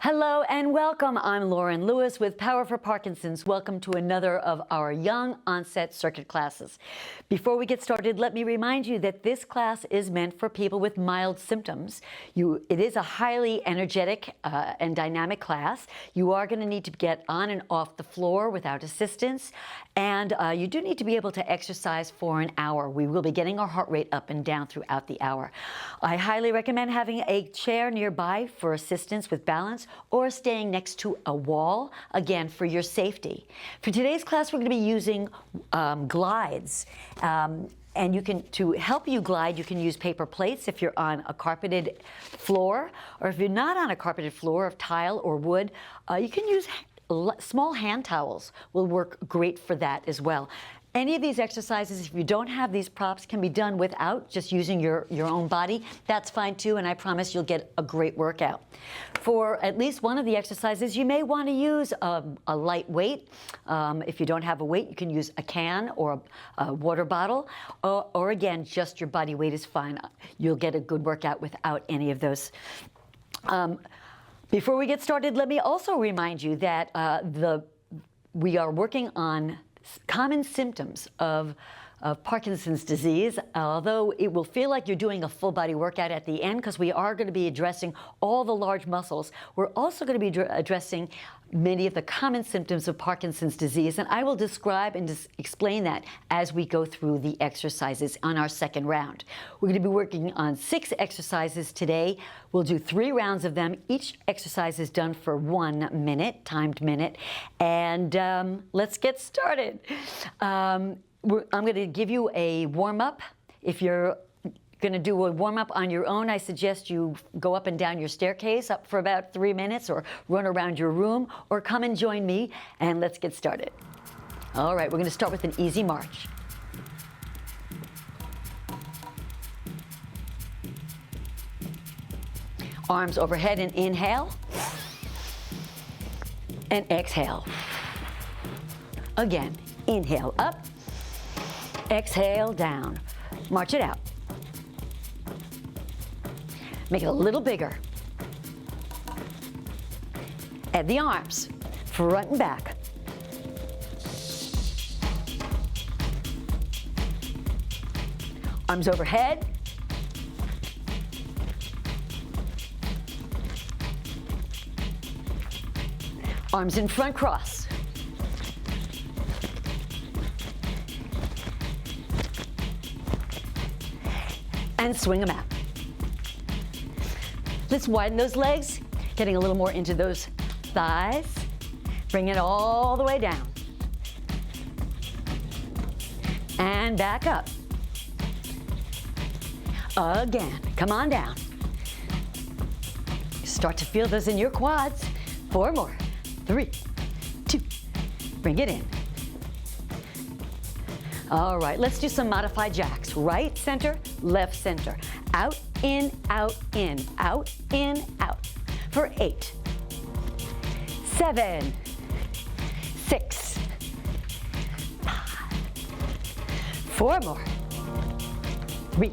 Hello and welcome. I'm Lauren Lewis with Power for Parkinson's. Welcome to another of our young onset circuit classes. Before we get started, let me remind you that this class is meant for people with mild symptoms. It is a highly energetic and dynamic class. You are going to need to get on and off the floor without assistance, and you do need to be able to exercise for an hour. We will be getting our heart rate up and down throughout the hour. I highly recommend having a chair nearby for assistance with balance, or staying next to a wall, again, for your safety. For today's class, we're going to be using glides. And to help you glide, you can use paper plates if you're on a carpeted floor, or if you're not on a carpeted floor of tile or wood, you can use small hand towels. Will work great for that as well. Any of these exercises, if you don't have these props, can be done without just using your own body. That's fine too, and I promise you'll get a great workout. For at least one of the exercises, you may want to use a light weight. If you don't have a weight, you can use a can or a water bottle, or again, just your body weight is fine. You'll get a good workout without any of those. Before we get started, let me also remind you that we are working on common symptoms of Parkinson's disease, although it will feel like you're doing a full body workout at the end, because we are going to be addressing all the large muscles. We're also going to be addressing many of the common symptoms of Parkinson's disease, and I will describe and explain that as we go through the exercises on our second round. We're going to be working on 6 exercises today. We'll do 3 rounds of them. Each exercise is done for 1 minute, timed minute, and let's get started. I'm going to give you a warm-up. If you're going to do a warm-up on your own, I suggest you go up and down your staircase up for about 3 minutes, or run around your room, or come and join me, and let's get started. All right, we're going to start with an easy march. Arms overhead and inhale, and exhale. Again, inhale up, exhale down. March it out. Make it a little bigger. Add the arms, front and back. Arms overhead. Arms in front, cross. And swing them out. Let's widen those legs, getting a little more into those thighs. Bring it all the way down. And back up. Again, come on down. Start to feel those in your quads. 4 more. 3, 2, bring it in. All right, let's do some modified jacks. Right center, left center. Out, in, out, in, out, in, out. For 8, 7, 6, 5. 4 more. 3,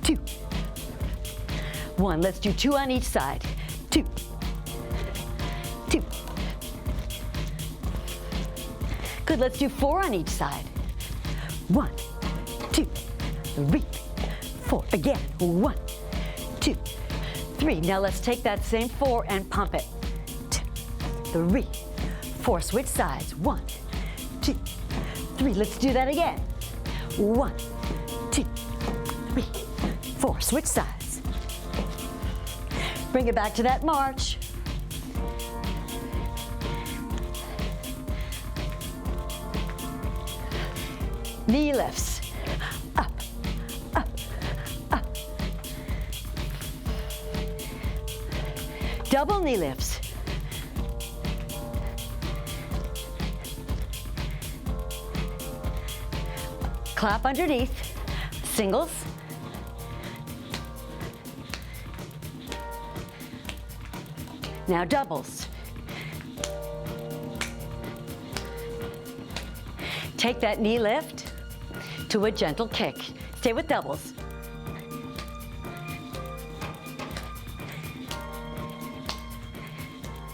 2, 1. Let's do 2 on each side. 2, 2. Good, let's do 4 on each side. 1, 2, 3, 4. Again, 1, 2, 3. Now let's take that same 4 and pump it. 2, 3, 4. Switch sides. 1, 2, 3. Let's do that again. 1, 2, 3, 4. Switch sides. Bring it back to that march. Knee lifts, up, up, up. Double knee lifts. Clap underneath, singles. Now doubles. Take that knee lift to a gentle kick. Stay with doubles.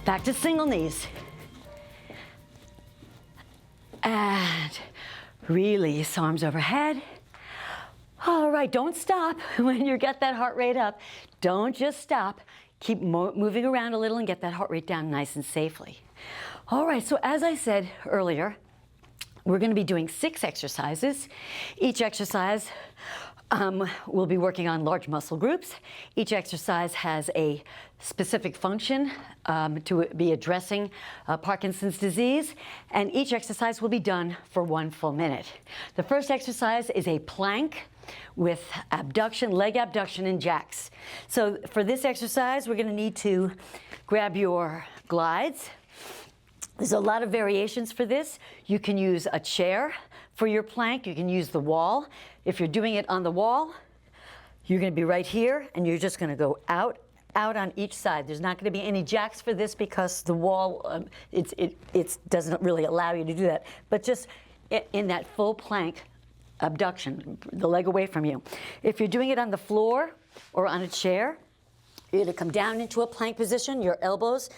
Back to single knees. And release, arms overhead. All right, don't stop when you get that heart rate up. Don't just stop. Keep moving around a little and get that heart rate down nice and safely. All right, so as I said earlier, we're going to be doing 6 exercises. Each exercise we'll be working on large muscle groups. Each exercise has a specific function to be addressing Parkinson's disease, and each exercise will be done for 1 full minute. The first exercise is a plank with abduction, leg abduction and jacks. So for this exercise, we're going to need to grab your glides. There's a lot of variations for this. You can use a chair for your plank. You can use the wall. If you're doing it on the wall, you're going to be right here, and you're just going to go out on each side. There's not going to be any jacks for this because the wall, it doesn't really allow you to do that. But just in that full plank abduction, the leg away from you. If you're doing it on the floor or on a chair, you're going to come down into a plank position. Your elbows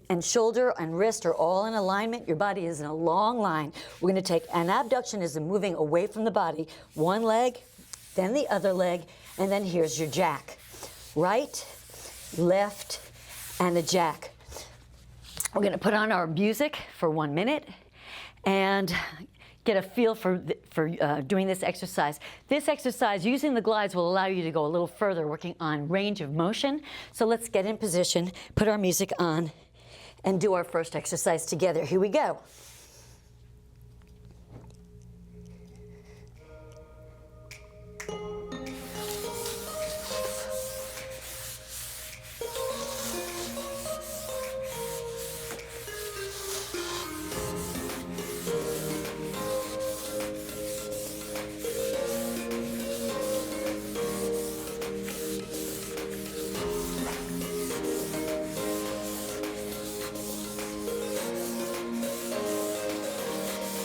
and shoulder and wrist are all in alignment. Your body is in a long line. We're going to take an abduction is moving away from the body. One leg, then the other leg, and then here's your jack. Right, left, and a jack. We're going to put on our music for 1 minute and get a feel for doing this exercise. This exercise, using the glides, will allow you to go a little further, working on range of motion. So let's get in position, put our music on, and do our first exercise together. Here we go.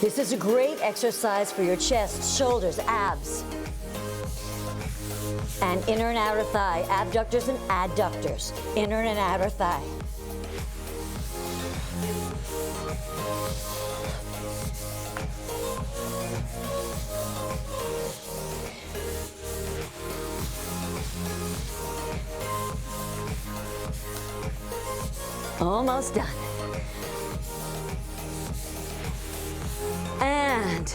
This is a great exercise for your chest, shoulders, abs, and inner and outer thigh, abductors and adductors, inner and outer thigh. Almost done. And,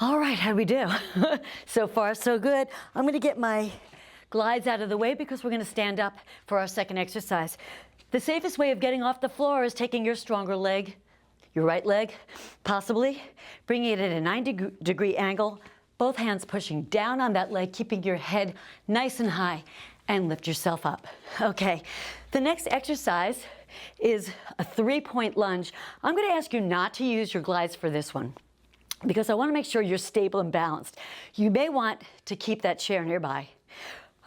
all right, how'd we do? So far, so good. I'm going to get my glides out of the way because we're going to stand up for our second exercise. The safest way of getting off the floor is taking your stronger leg, your right leg, possibly, bringing it at a 90-degree angle, both hands pushing down on that leg, keeping your head nice and high, and lift yourself up. Okay, the next exercise is a 3-point lunge. I'm going to ask you not to use your glides for this one because I want to make sure you're stable and balanced. You may want to keep that chair nearby.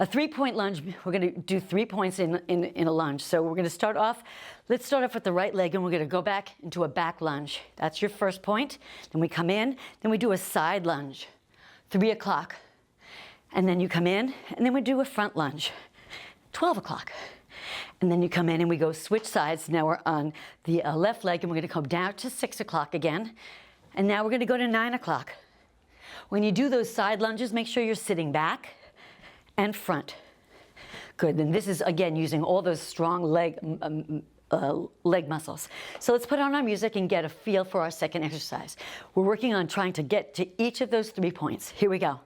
A 3-point lunge, we're going to do 3 points in a lunge. So we're going to start off, let's start off with the right leg, and we're going to go back into a back lunge. That's your first point. Then we come in, then we do a side lunge, 3 o'clock. And then you come in, and then we do a front lunge, 12 o'clock. And then you come in and we go switch sides. Now we're on the left leg, and we're going to come down to 6 o'clock again. And now we're going to go to 9 o'clock. When you do those side lunges, make sure you're sitting back and front. Good. Then this is, again, using all those strong leg muscles. So let's put on our music and get a feel for our second exercise. We're working on trying to get to each of those 3 points. Here we go.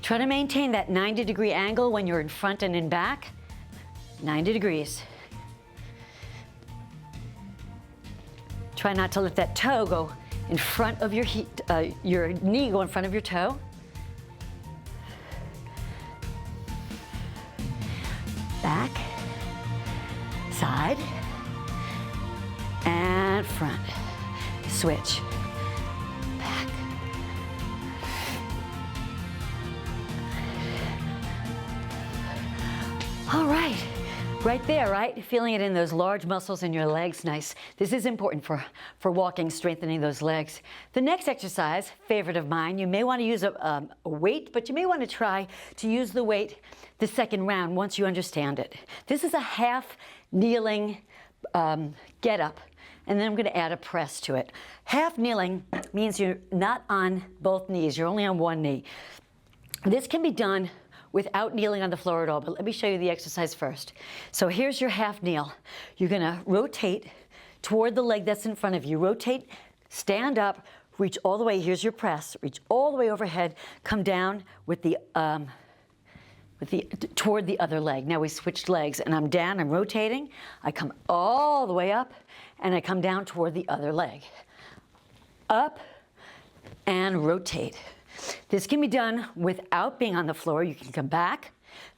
Try to maintain that 90-degree angle when you're in front and in back. 90 degrees. Try not to let that toe go in front of your knee go in front of your toe. Back, side, and front. Switch. Back. All right. Right there, right? Feeling it in those large muscles in your legs. Nice. This is important for walking, strengthening those legs. The next exercise, favorite of mine, you may want to use a weight, but you may want to try to use the weight the second round once you understand it. This is a half kneeling get up, and then I'm going to add a press to it. Half kneeling means you're not on both knees. You're only on one knee. This can be done without kneeling on the floor at all, but let me show you the exercise first. So here's your half kneel. You're gonna rotate toward the leg that's in front of you. Rotate, stand up, reach all the way, here's your press, reach all the way overhead, come down with the toward the other leg. Now we switched legs, and I'm down, I'm rotating, I come all the way up, and I come down toward the other leg. Up, and rotate. This can be done without being on the floor. You can come back,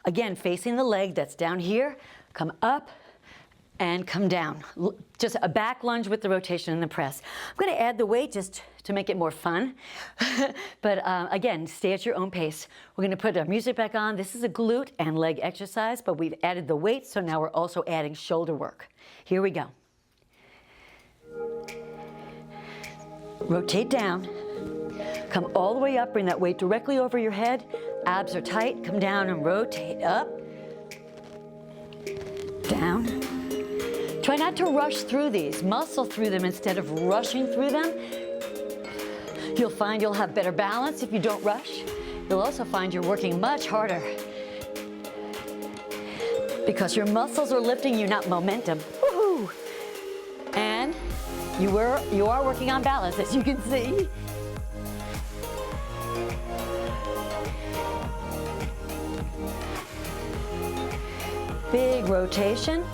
again, facing the leg that's down here, come up, and come down. Just a back lunge with the rotation and the press. I'm going to add the weight just to make it more fun. But again, stay at your own pace. We're going to put our music back on. This is a glute and leg exercise, but we've added the weight, so now we're also adding shoulder work. Here we go. Rotate down. Come all the way up, bring that weight directly over your head. Abs are tight, come down and rotate up, down. Try not to rush through these. Muscle through them instead of rushing through them. You'll find you'll have better balance if you don't rush. You'll also find you're working much harder because your muscles are lifting you, not momentum. Woohoo! And you are working on balance, as you can see. Big rotation.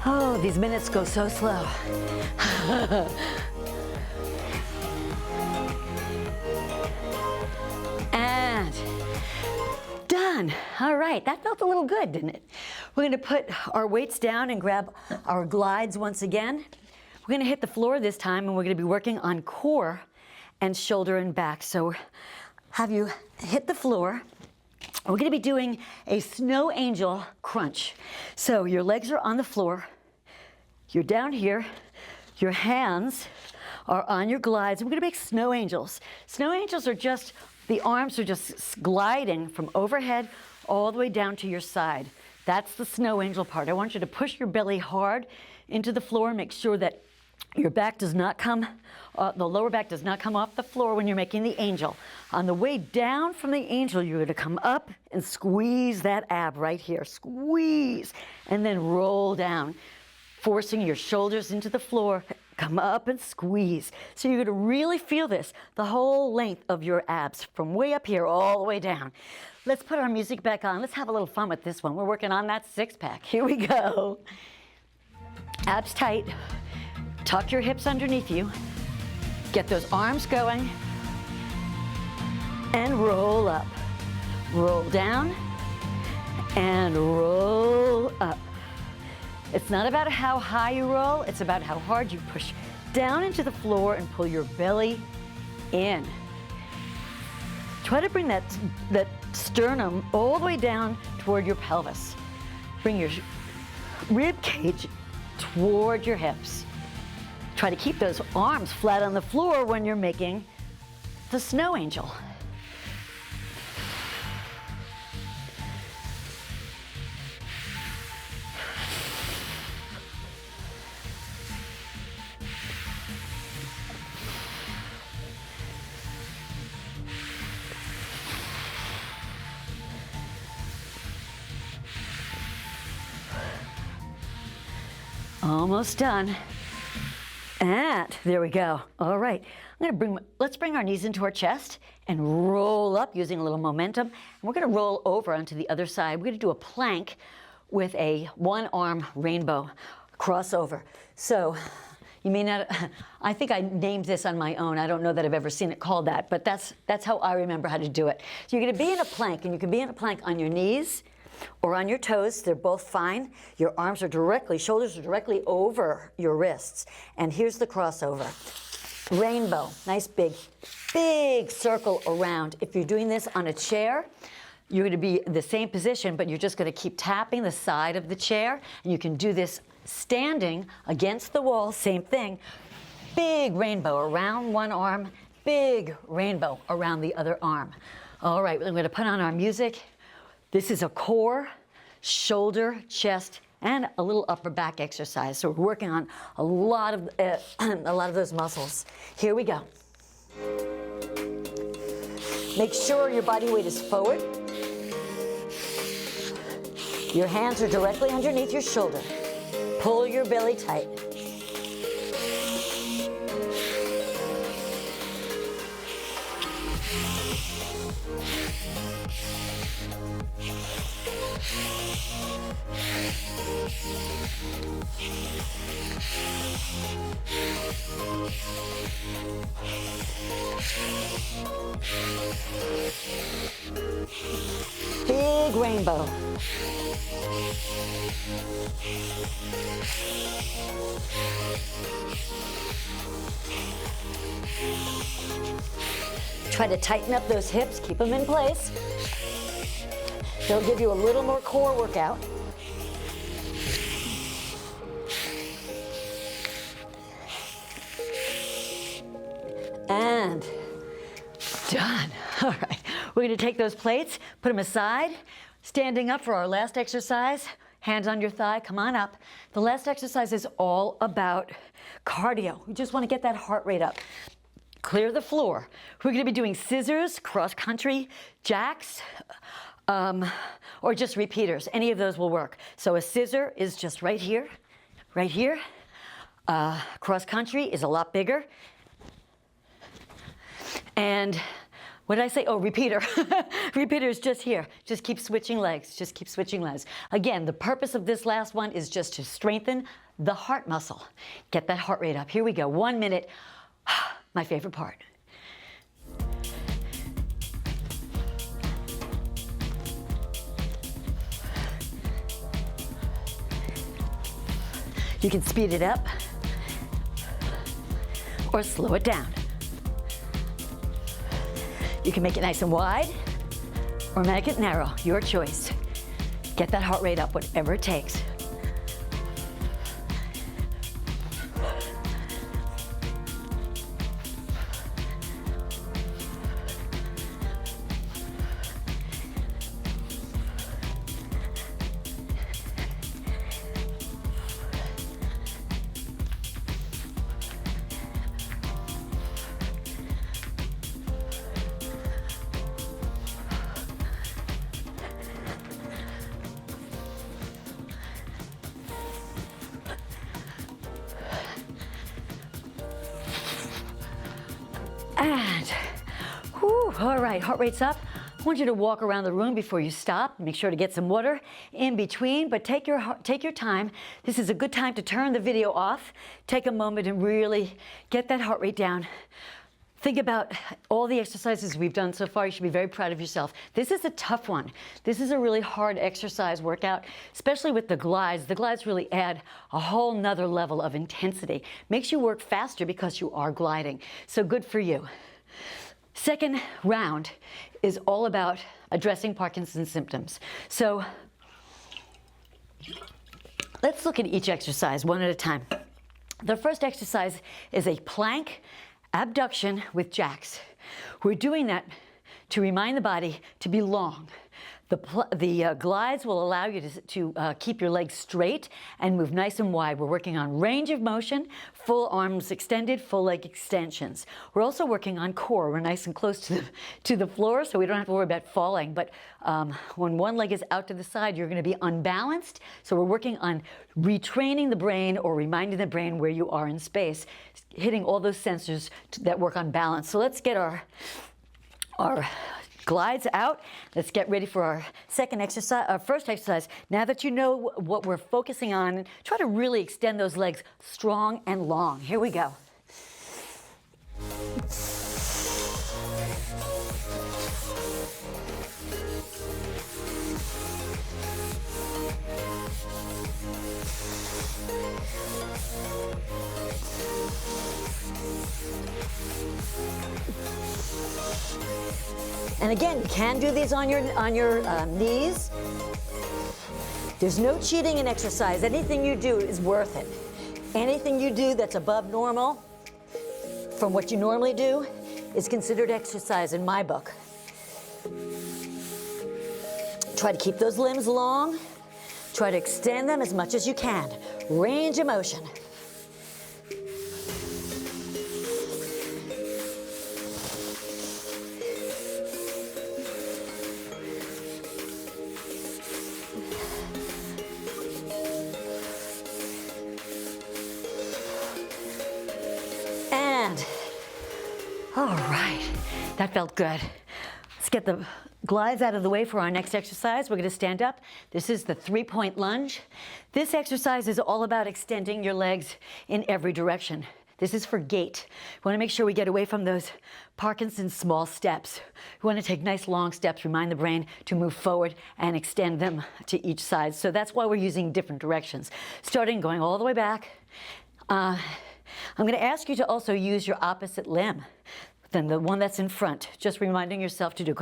Oh, these minutes go so slow. And done. All right, that felt a little good, didn't it? We're going to put our weights down and grab our glides once again. We're going to hit the floor this time, and we're going to be working on core and shoulder and back. So have you hit the floor. We're going to be doing a snow angel crunch. So your legs are on the floor. You're down here. Your hands are on your glides. We're going to make snow angels. Snow angels are just, the arms are just gliding from overhead all the way down to your side. That's the snow angel part. I want you to push your belly hard into the floor and make sure that your back does not come, the lower back does not come off the floor when you're making the angel. On the way down from the angel, you're going to come up and squeeze that ab right here. Squeeze, and then roll down, forcing your shoulders into the floor. Come up and squeeze. So you're going to really feel this, the whole length of your abs, from way up here all the way down. Let's put our music back on. Let's have a little fun with this one. We're working on that six-pack. Here we go. Abs tight. Tuck your hips underneath you. Get those arms going. And roll up. Roll down. And roll up. It's not about how high you roll, it's about how hard you push down into the floor and pull your belly in. Try to bring that sternum all the way down toward your pelvis. Bring your rib cage toward your hips. Try to keep those arms flat on the floor when you're making the snow angel. Almost done. And there we go. All right. Let's bring our knees into our chest and roll up using a little momentum. And we're going to roll over onto the other side. We're going to do a plank with a one-arm rainbow crossover. So You may not, I think I named this on my own. I don't know that I've ever seen it called that, but that's how I remember how to do it. So you're gonna be in a plank, and you can be in a plank on your knees or on your toes. They're both fine. Your arms are directly, shoulders are directly over your wrists. And here's the crossover. Rainbow, nice big circle around. If you're doing this on a chair, you're gonna be in the same position, but you're just gonna keep tapping the side of the chair. And you can do this standing against the wall, same thing. Big rainbow around one arm, big rainbow around the other arm. All right, we're gonna put on our music. This is a core, shoulder, chest, and a little upper back exercise. So we're working on a lot of those muscles. Here we go. Make sure your body weight is forward. Your hands are directly underneath your shoulder. Pull your belly tight. Big rainbow. Try to tighten up those hips, keep them in place. They'll give you a little more core workout. And done. All right, we're gonna take those plates, put them aside, standing up for our last exercise. Hands on your thigh, come on up. The last exercise is all about cardio. We just wanna get that heart rate up. Clear the floor. We're gonna be doing scissors, cross country, jacks, or just repeaters. Any of those will work. So a scissor is just right here, right here. Cross country is a lot bigger. And what did I say? Oh, repeater. Repeater is just here. Just keep switching legs. Just keep switching legs. Again, the purpose of this last one is just to strengthen the heart muscle. Get that heart rate up. Here we go. 1 minute. My favorite part. You can speed it up or slow it down. You can make it nice and wide or make it narrow, your choice. Get that heart rate up, whatever it takes. And, whew, all right, heart rate's up. I want you to walk around the room before you stop. Make sure to get some water in between, but take your time. This is a good time to turn the video off. Take a moment and really get that heart rate down. Think about all the exercises we've done so far. You should be very proud of yourself. This is a tough one. This is a really hard exercise workout, especially with the glides. The glides really add a whole nother level of intensity. Makes you work faster because you are gliding. So good for you. Second round is all about addressing Parkinson's symptoms. So let's look at each exercise one at a time. The first exercise is a plank abduction with jacks. We're doing that to remind the body to be long. The glides will allow you to keep your legs straight and move nice and wide. We're working on range of motion, full arms extended, full leg extensions. We're also working on core. We're nice and close to the floor, so we don't have to worry about falling. But when one leg is out to the side, you're going to be unbalanced. So we're working on retraining the brain or reminding the brain where you are in space, hitting all those sensors that work on balance. So let's get our glides out. Let's get ready for our second exercise, our first exercise. Now that you know what we're focusing on, try to really extend those legs strong and long. Here we go. And again, you can do these on your knees. There's no cheating in exercise. Anything you do is worth it. Anything you do that's above normal from what you normally do is considered exercise in my book. Try to keep those limbs long. Try to extend them as much as you can. Range of motion. All right, that felt good. Let's get the glides out of the way for our next exercise. We're going to stand up. This is the three-point lunge. This exercise is all about extending your legs in every direction. This is for gait. We want to make sure we get away from those Parkinson's small steps. We want to take nice long steps, remind the brain to move forward and extend them to each side. So that's why we're using different directions. Starting going all the way back. I'm going to ask you to also use your opposite limb than the one that's in front. Just reminding yourself to do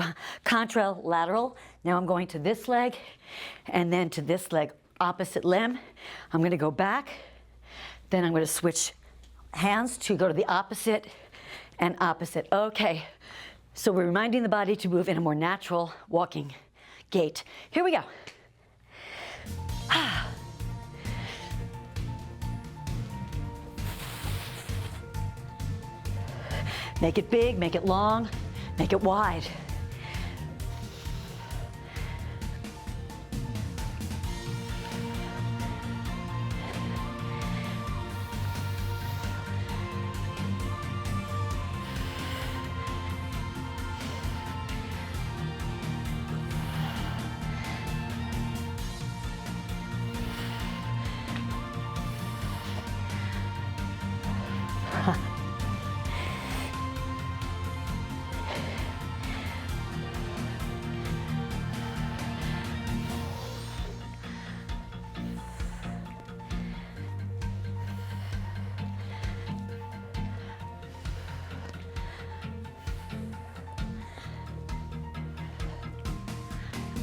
contralateral. Now I'm going to this leg and then to this leg, opposite limb. I'm going to go back. Then I'm going to switch hands to go to the opposite and opposite. Okay, so we're reminding the body to move in a more natural walking gait. Here we go. Make it big, make it long, make it wide.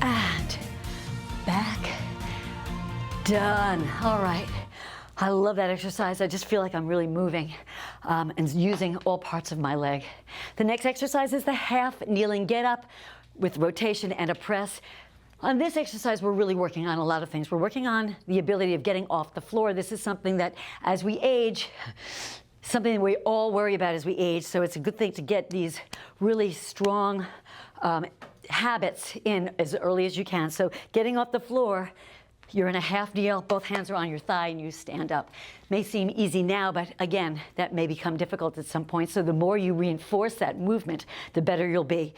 And back, done. All right. I love that exercise. I just feel like I'm really moving and using all parts of my leg. The next exercise is the half kneeling get up with rotation and a press. On this exercise, we're really working on a lot of things. We're working on the ability of getting off the floor. This is something that, as we age, something we all worry about as we age. So it's a good thing to get these really strong habits in as early as you can. So getting off the floor, you're in a half kneel, both hands are on your thigh, and you stand up. May seem easy now, but again, that may become difficult at some point. So the more you reinforce that movement, the better you'll be.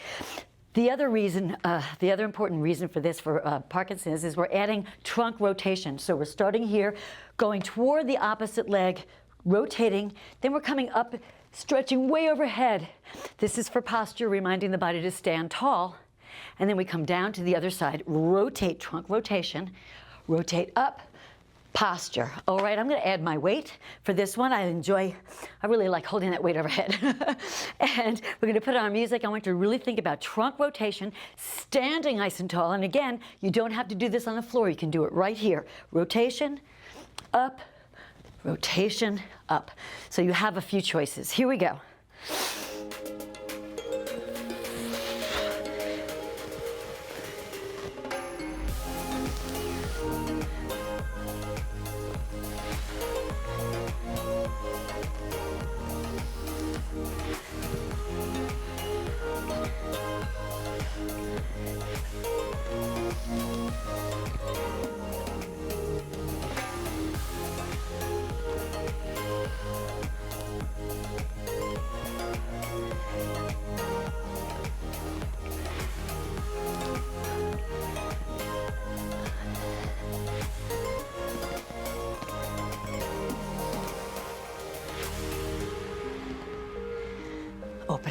The other reason, the other important reason for this, for Parkinson's, is we're adding trunk rotation. So we're starting here, going toward the opposite leg, rotating, then we're coming up, stretching way overhead. This is for posture, reminding the body to stand tall. And then we come down to the other side, rotate, trunk rotation, rotate up, posture. All right, I'm going to add my weight for this one. I really like holding that weight overhead. And we're going to put on music. I want you to really think about trunk rotation, standing nice and tall. And again, you don't have to do this on the floor. You can do it right here. Rotation, up, rotation, up. So you have a few choices. Here we go.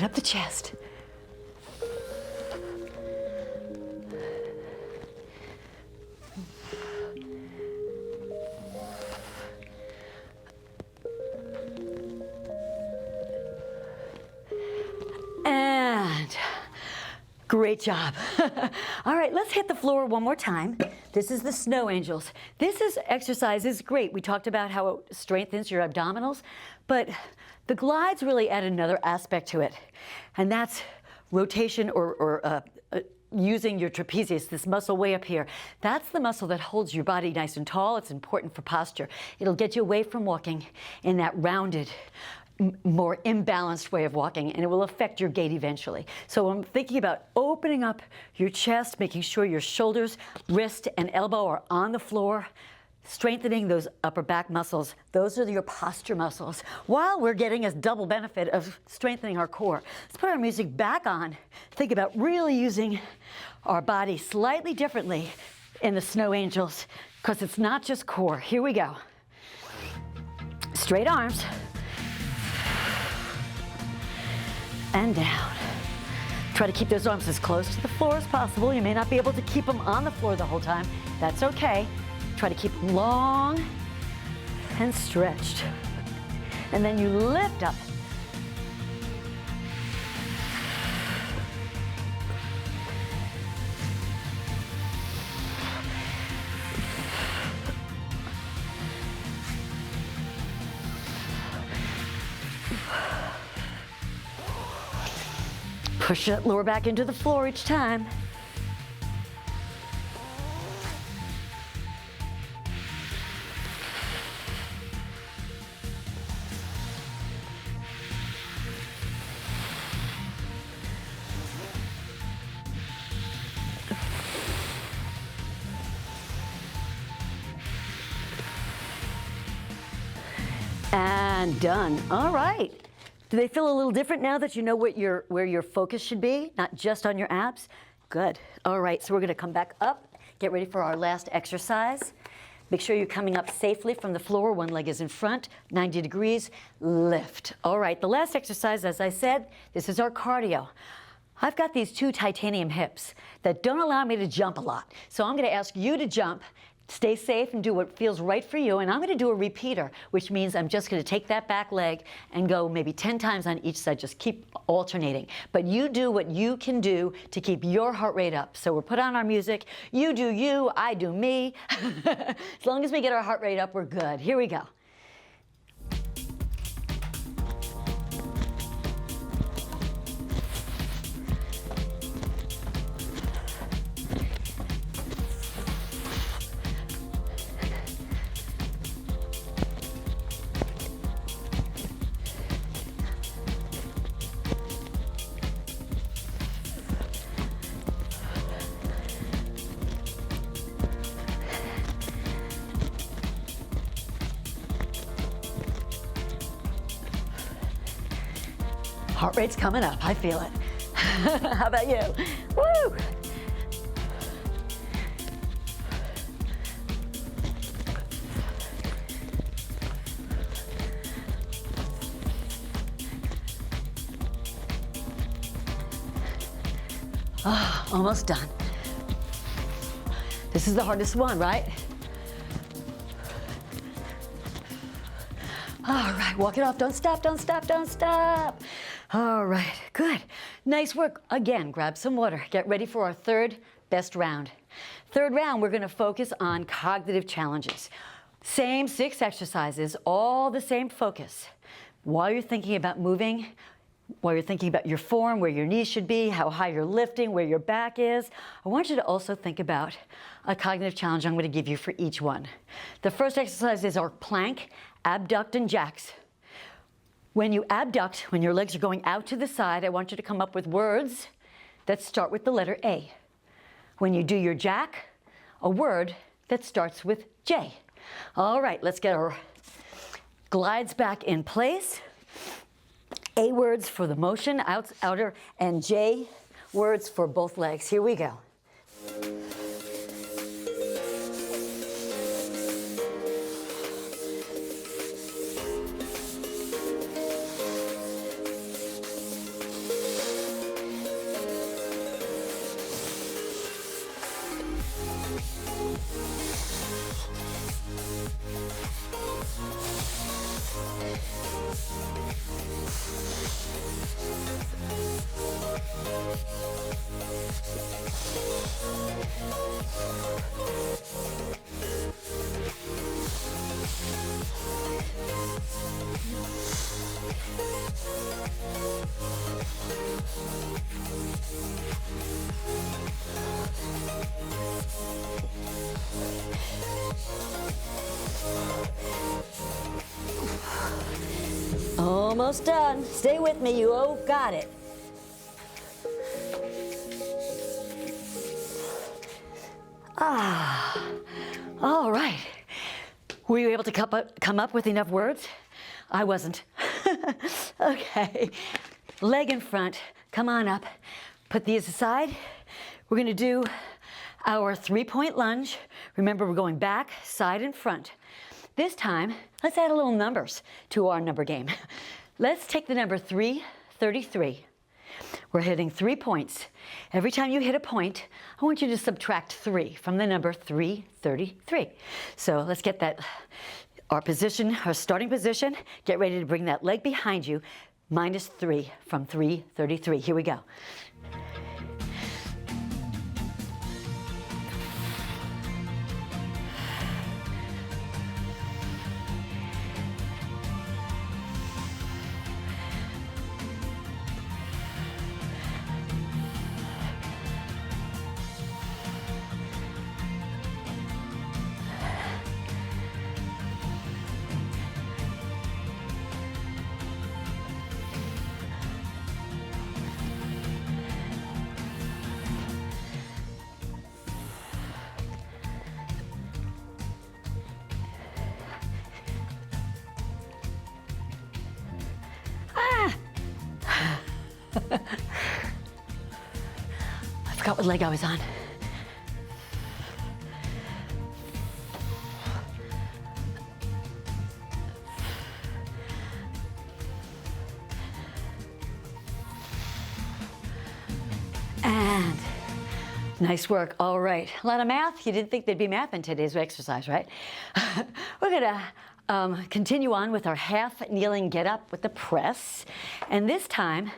Open up the chest. And great job. All right, let's hit the floor one more time. This is the snow angels. Exercise is great. We talked about how it strengthens your abdominals, but the glides really add another aspect to it, and that's rotation or using your trapezius, this muscle way up here. That's the muscle that holds your body nice and tall. It's important for posture. It'll get you away from walking in that rounded, more imbalanced way of walking, and it will affect your gait eventually. So I'm thinking about opening up your chest, making sure your shoulders, wrist, and elbow are on the floor, strengthening those upper back muscles. Those are your posture muscles, while we're getting a double benefit of strengthening our core. Let's put our music back on. Think about really using our body slightly differently in the snow angels, because it's not just core. Here we go. Straight arms. And down. Try to keep those arms as close to the floor as possible. You may not be able to keep them on the floor the whole time. That's okay. Try to keep them long and stretched. And then you lift up. Push that lower back into the floor each time. And done. All right. Do they feel a little different now that you know where your focus should be, not just on your abs? Good. All right, so we're going to come back up, get ready for our last exercise. Make sure you're coming up safely from the floor. One leg is in front, 90 degrees, lift. All right, the last exercise, as I said, this is our cardio. I've got these two titanium hips that don't allow me to jump a lot. So I'm going to ask you to jump. Stay safe and do what feels right for you. And I'm going to do a repeater, which means I'm just going to take that back leg and go maybe 10 times on each side. Just keep alternating. But you do what you can do to keep your heart rate up. So we'll put on our music. You do you, I do me. As long as we get our heart rate up, we're good. Here we go. Heart rate's coming up, I feel it. How about you? Woo! Oh, almost done. This is the hardest one, right? All right, walk it off. Don't stop, don't stop, don't stop. All right, good. Nice work. Again, grab some water. Get ready for our third best round. Third round, we're going to focus on cognitive challenges. Same 6 exercises, all the same focus. While you're thinking about moving, while you're thinking about your form, where your knees should be, how high you're lifting, where your back is, I want you to also think about a cognitive challenge I'm going to give you for each one. The first exercise is our plank, abduct and jacks. When you abduct, when your legs are going out to the side, I want you to come up with words that start with the letter A. When you do your jack, a word that starts with J. All right, let's get our glides back in place. A words for the motion, outer, and J words for both legs. Here we go. Almost done. Stay with me, you got it. Ah, all right. Were you able to come up with enough words? I wasn't. Okay, leg in front, come on up. Put these aside. We're gonna do our 3-point lunge. Remember, we're going back, side, and front. This time, let's add a little numbers to our number game. Let's take the number 333. We're hitting 3 points. Every time you hit a point, I want you to subtract 3 from the number 333. So let's get that, our position, our starting position. Get ready to bring that leg behind you. -3 from 333. Here we go. I forgot what leg I was on. And nice work. All right. A lot of math. You didn't think there'd be math in today's exercise, right? We're gonna continue on with our half kneeling get up with the press. And this time,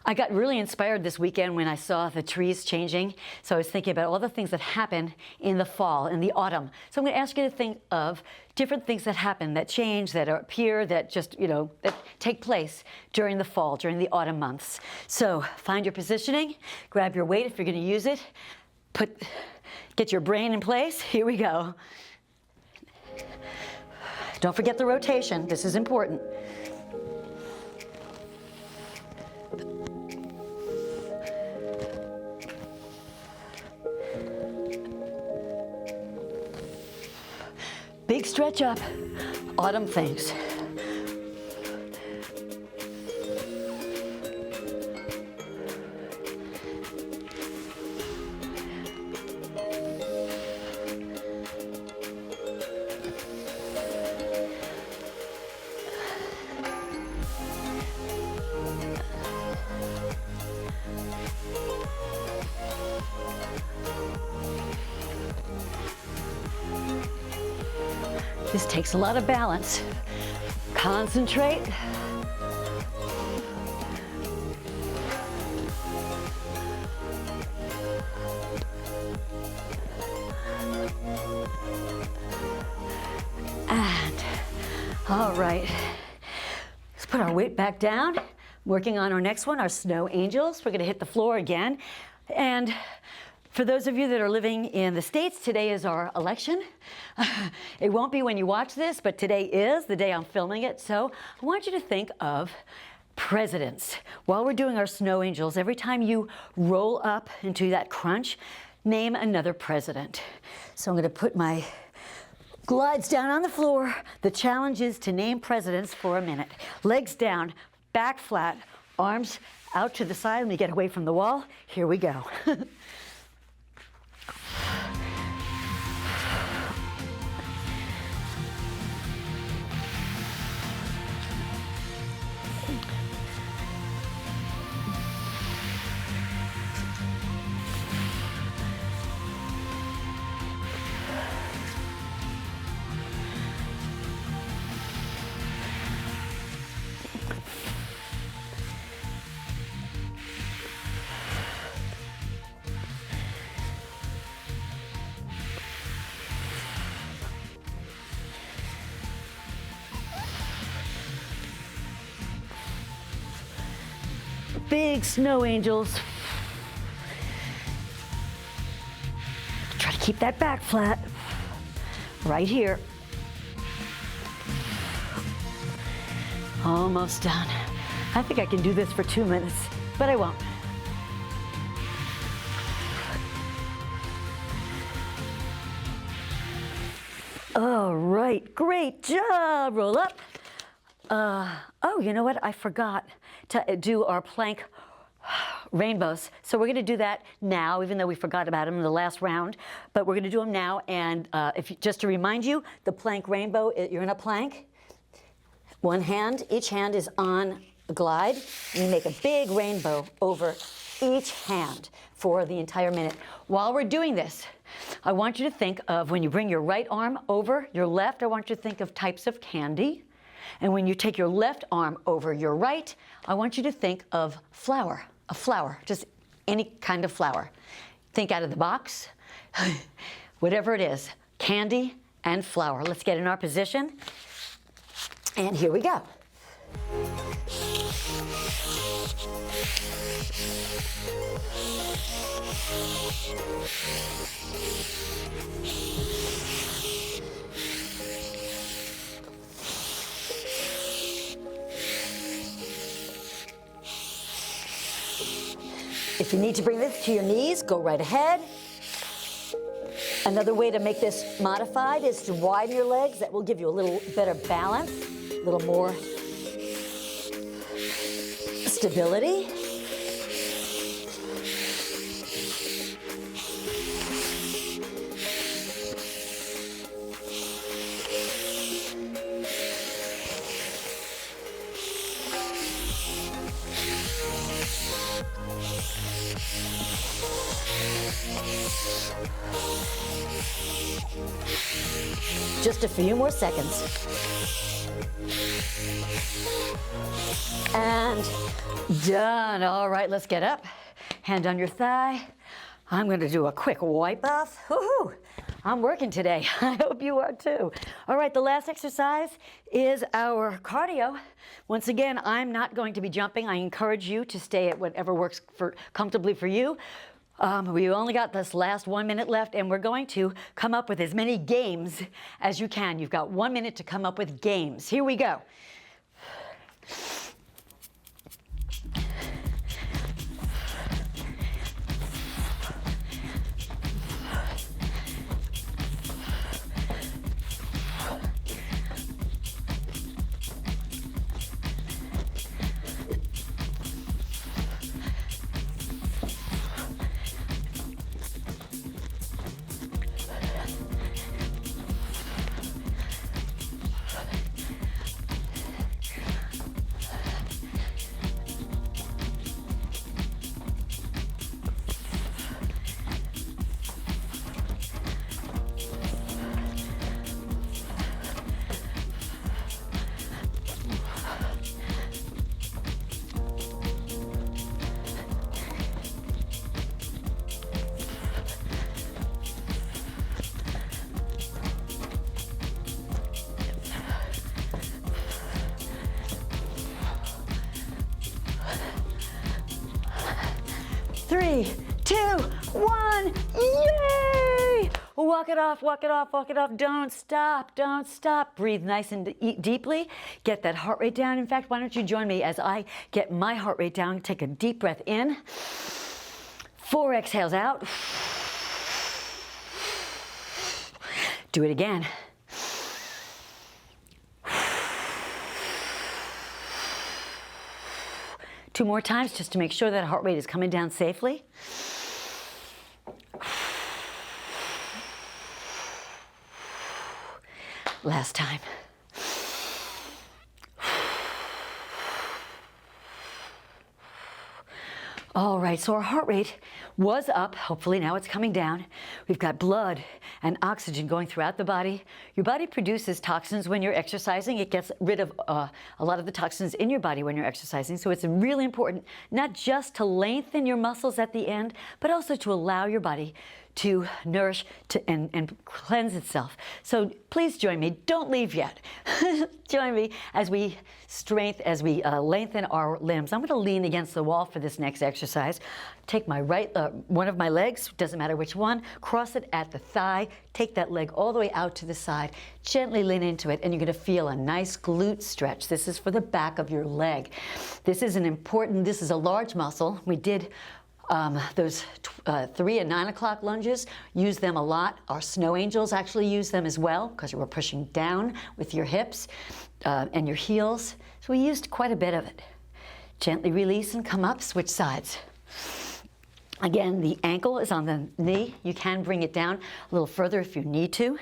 I got really inspired this weekend when I saw the trees changing. So I was thinking about all the things that happen in the fall, in the autumn. So I'm going to ask you to think of different things that happen, that change, that appear, that just, that take place during the fall, during the autumn months. So find your positioning, grab your weight if you're going to use it, get your brain in place. Here we go. Don't forget the rotation. This is important. Big stretch up, autumn things. This takes a lot of balance. Concentrate. And, all right. Let's put our weight back down. Working on our next one, our snow angels. We're gonna hit the floor again. And for those of you that are living in the States, today is our election. It won't be when you watch this, but today is the day I'm filming it. So I want you to think of presidents. While we're doing our snow angels, every time you roll up into that crunch, name another president. So I'm going to put my glides down on the floor. The challenge is to name presidents for a minute. Legs down, back flat, arms out to the side. Let me get away from the wall. Here we go. Big snow angels. Try to keep that back flat. Right here. Almost done. I think I can do this for 2 minutes, but I won't. All right, great job. Roll up. Oh, you know what? I forgot to do our plank rainbows. So we're going to do that now, even though we forgot about them in the last round. But we're going to do them now. And just to remind you, the plank rainbow, you're in a plank. One hand, each hand is on a glide. And you make a big rainbow over each hand for the entire minute. While we're doing this, I want you to think of, when you bring your right arm over your left, I want you to think of types of candy. And when you take your left arm over your right, I want you to think of flour, a flower, just any kind of flower. Think out of the box, whatever it is, candy and flour. Let's get in our position. And here we go. If you need to bring this to your knees, go right ahead. Another way to make this modified is to widen your legs. That will give you a little better balance, a little more stability. Just a few more seconds. And done. All right, let's get up. Hand on your thigh. I'm going to do a quick wipe off. Woohoo! I'm working today. I hope you are too. All right, the last exercise is our cardio. Once again, I'm not going to be jumping. I encourage you to stay at whatever works comfortably for you. We only got this last 1 minute left, and we're going to come up with as many games as you can. You've got 1 minute to come up with games. Here we go. Three, two, one, yay! Walk it off, walk it off, walk it off. Don't stop, don't stop. Breathe nice and deeply. Get that heart rate down. In fact, why don't you join me as I get my heart rate down. Take a deep breath in. 4 exhales out. Do it again. Two more times just to make sure that heart rate is coming down safely. Last time. All right, so our heart rate was up. Hopefully now it's coming down. We've got blood and oxygen going throughout the body. Your body produces toxins when you're exercising. It gets rid of a lot of the toxins in your body when you're exercising. So it's really important not just to lengthen your muscles at the end, but also to allow your body to nourish and cleanse itself. So please join me. Don't leave yet. Join me as we lengthen our limbs. I'm going to lean against the wall for this next exercise. Take my one of my legs, doesn't matter which one, cross it at the thigh, take that leg all the way out to the side, gently lean into it, and you're going to feel a nice glute stretch. This is for the back of your leg. This is a large muscle. We did those 3 and 9 o'clock lunges, use them a lot. Our snow angels actually use them as well because you were pushing down with your hips and your heels. So we used quite a bit of it. Gently release and come up, switch sides. Again, the ankle is on the knee. You can bring it down a little further if you need to.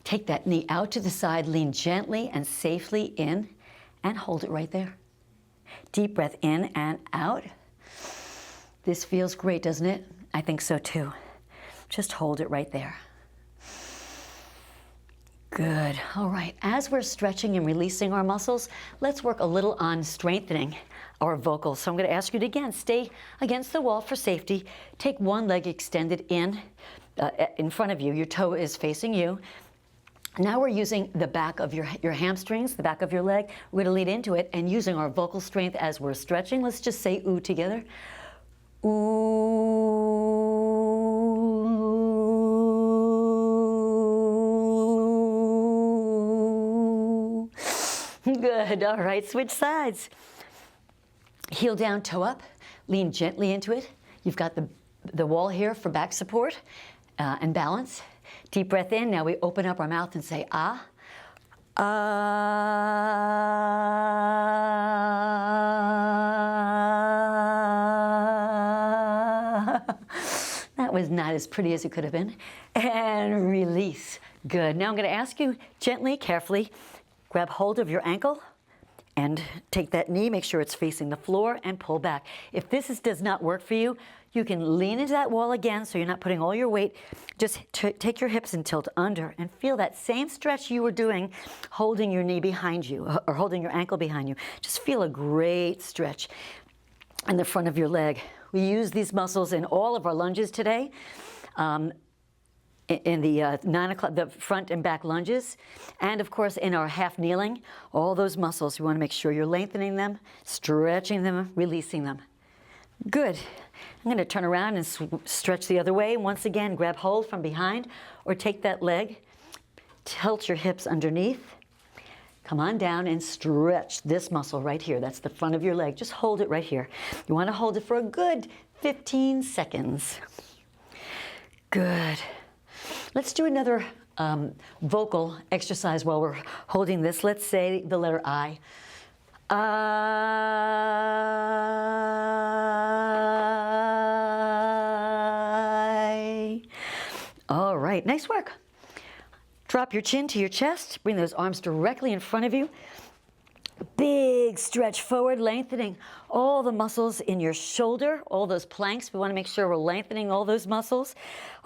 Take that knee out to the side, lean gently and safely in, and hold it right there. Deep breath in and out. This feels great, doesn't it? I think so too. Just hold it right there. Good. All right. As we're stretching and releasing our muscles, let's work a little on strengthening our vocals. So I'm going to ask you to, again, stay against the wall for safety. Take one leg extended in front of you. Your toe is facing you. Now we're using the back of your hamstrings, the back of your leg. We're going to lean into it and using our vocal strength as we're stretching. Let's just say ooh together. Ooh. Good. All right. Switch sides. Heel down, toe up. Lean gently into it. You've got the wall here for back support and balance. Deep breath in. Now we open up our mouth and say ah. Ah. That was not as pretty as it could have been. And release. Good. Now I'm going to ask you gently, carefully, grab hold of your ankle and take that knee, make sure it's facing the floor, and pull back. If this does not work for you, you can lean into that wall again so you're not putting all your weight. Just take your hips and tilt under and feel that same stretch you were doing holding your knee behind you or holding your ankle behind you. Just feel a great stretch in the front of your leg. We use these muscles in all of our lunges today. In the 9 o'clock, the front and back lunges, and of course in our half kneeling, all those muscles, you want to make sure you're lengthening them, stretching them, releasing them. Good. I'm going to turn around and stretch the other way. Once again, grab hold from behind or take that leg, tilt your hips underneath, come on down and stretch this muscle right here. That's the front of your leg. Just hold it right here. You want to hold it for a good 15 seconds. Good. Let's do another vocal exercise while we're holding this. Let's say the letter I. I. All right, nice work. Drop your chin to your chest. Bring those arms directly in front of you. Big stretch forward, lengthening all the muscles in your shoulder, all those planks. We want to make sure we're lengthening all those muscles.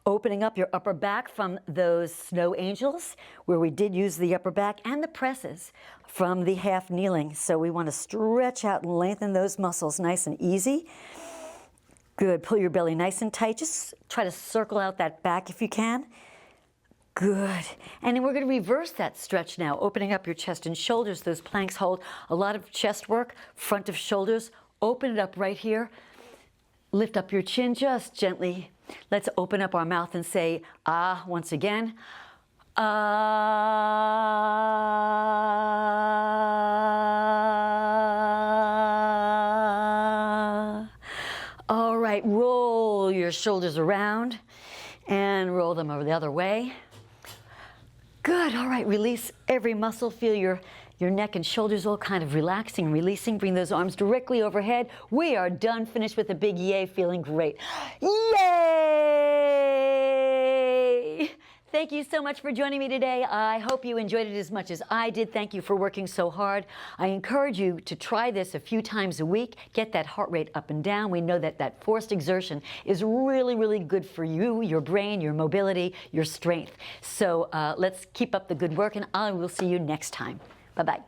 Opening up your upper back from those snow angels, where we did use the upper back, and the presses from the half kneeling. So we want to stretch out and lengthen those muscles nice and easy. Good. Pull your belly nice and tight. Just try to circle out that back if you can. Good. And then we're going to reverse that stretch now, opening up your chest and shoulders. Those planks hold a lot of chest work, front of shoulders. Open it up right here. Lift up your chin just gently. Let's open up our mouth and say ah once again. Ah. All right, roll your shoulders around and roll them over the other way. Good. All right, release every muscle. Feel your neck and shoulders all kind of relaxing, releasing. Bring those arms directly overhead. We are done. Finished with a big yay. Feeling great. Yay! Thank you so much for joining me today. I hope you enjoyed it as much as I did. Thank you for working so hard. I encourage you to try this a few times a week. Get that heart rate up and down. We know that that forced exertion is really, really good for you, your brain, your mobility, your strength. So let's keep up the good work, and I will see you next time. Bye-bye.